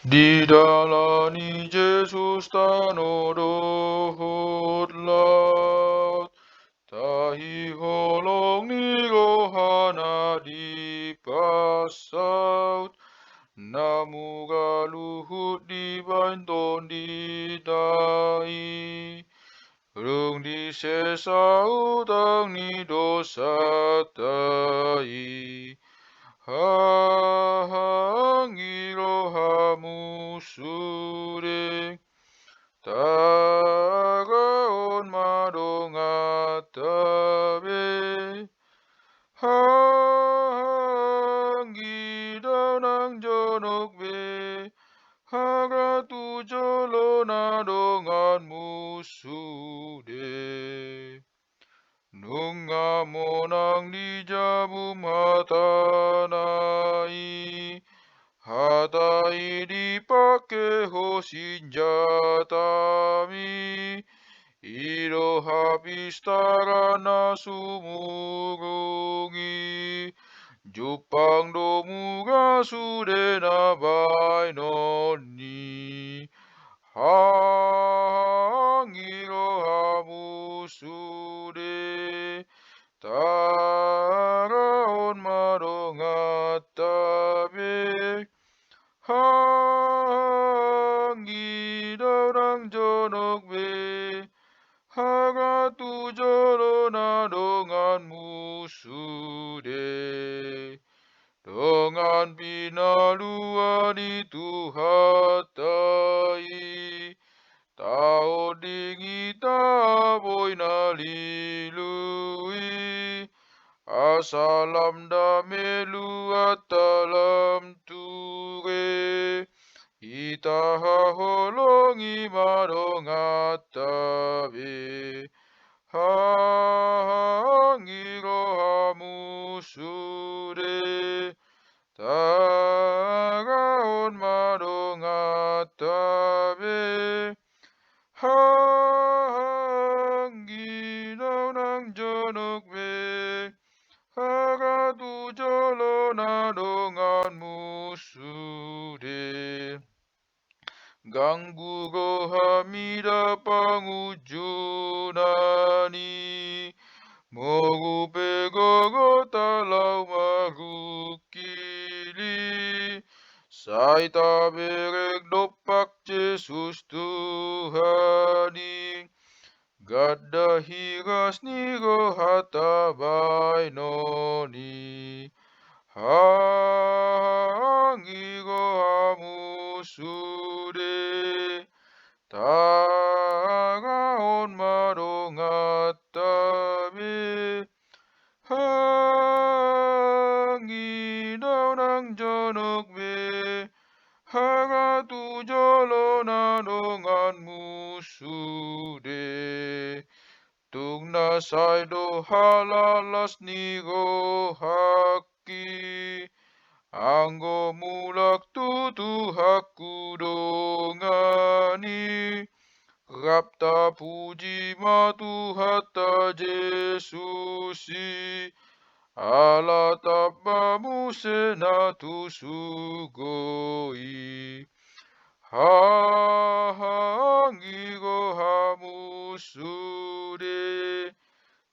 Di dalani Jesus tanodohot laut, tahi holong ni rohana di pasaut, namu galuhut di banton di dai, rung di sesa utang ni dosa tai. Hangiro hamusure tagaon madongatabe hangida nang jonokbe hagatu jolona dongan musude nunga monang dijabum hatanai hatai dipake ho senjatami iro habis tarana sumurungi Jupang domuga sudena bainoni hangiro hamusude taraon madongatabe hangida orang jonokbe hagatu jolona dongan musude dongan pinalua di tuhatai tao dingita boina lilui asalam damelu atalam ture itaha holongi madongatabe hangiro hamusude tagaon madongatabe hanginaw ng jonokbe hagatu jolona dongan musude Ganggu hamida pangujunani Mogupe gogo talau magukili Saita berek dopak Jesus Tuhani Gadda higas nigo hata bainoni Hangigo hamusude tagaon madongatabe hanginaw ng jonokbe hagatu jolona dongan musude tungna saido halalas nigo haki anggo mulak tutu hakudongani Rapta puji matuhatta Jesusi ala tabba musena tusugoi hangigo hamusude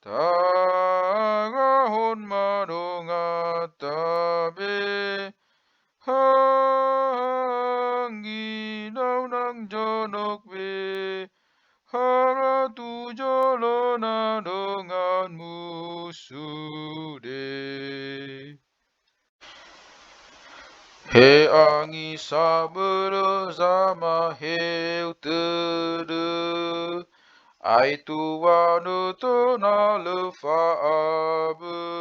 tagahon madongatabe hanginaw ng jonokbe hagatu jolona dongan musude He angi sabere zama heu tere Ai tua nu tona le faabele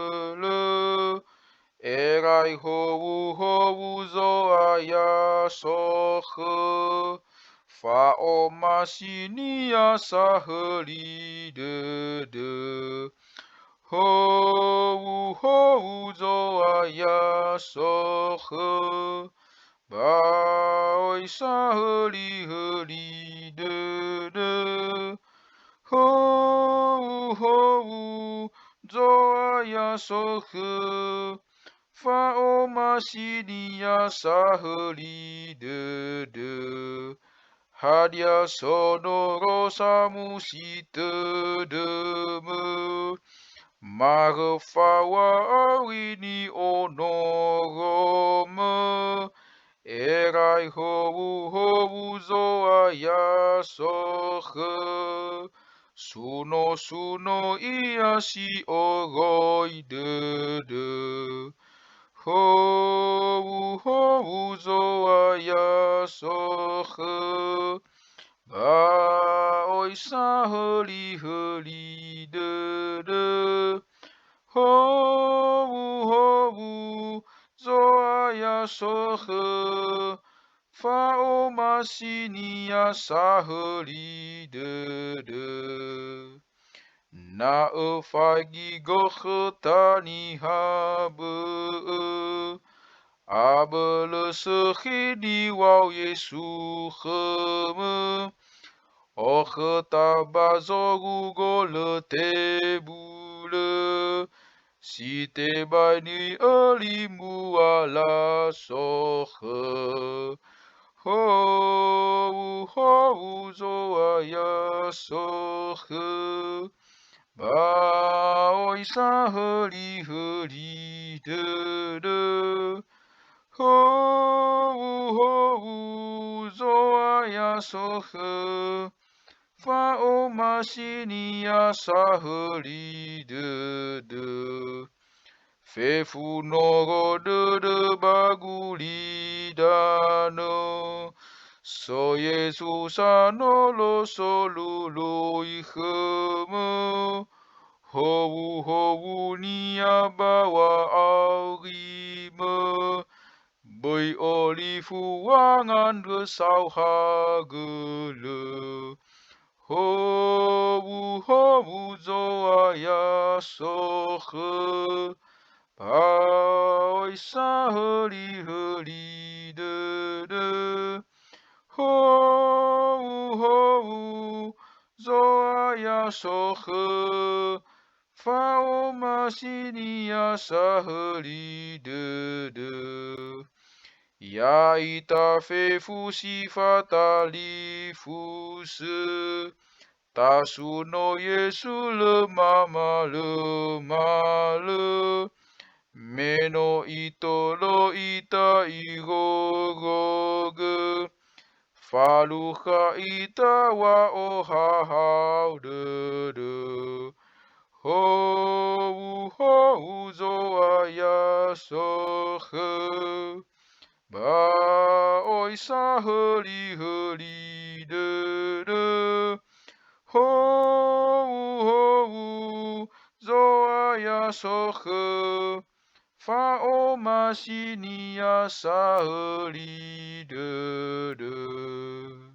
Erai hovu zo aya soche Fa o masini asaheli de Hovu zo aya soche Baoi saheli heli de Hovu zo aya soche fa o ma si ni ya sa li de de. Hadia sonoro samu si te de me. Magfawa awini onorome. Erai hovu zo aya soche. Suno ia si oroi de. Hovu zo aya soche. Ba oi sa heli de. Hovu zo aya soche. Fa o ma si ni ya sa de. Na e fagi go tani habe. Abele sechidi wau Yesu cheme. Och tabazogu go le tebule. Si te bani elimu ala soche. Hovu zo aya soche. Ba oi sa heli de. Hovu zo aya soche. Fa o ma si ni ya sa de. Fe fu no go de baguli dano. So Yesu sa no lo so lo iheme. Hovu ni abawa aurime. Boi olifu wangan gesau hagele. Hovu zo aya soche. Oi sa heli de. Hovu zo aya soche. Fa o ma si ni ya sa de. Ya ita fe fu si fatali fu se. Tasu no Yesu le mama le. Meno ito lo ita igogoge. Faluha ita wa o hau de. Hovu zo aya soche. Ba oi sa heli de. Hovu zo aya soche. Fa o ma si ni ya sa de.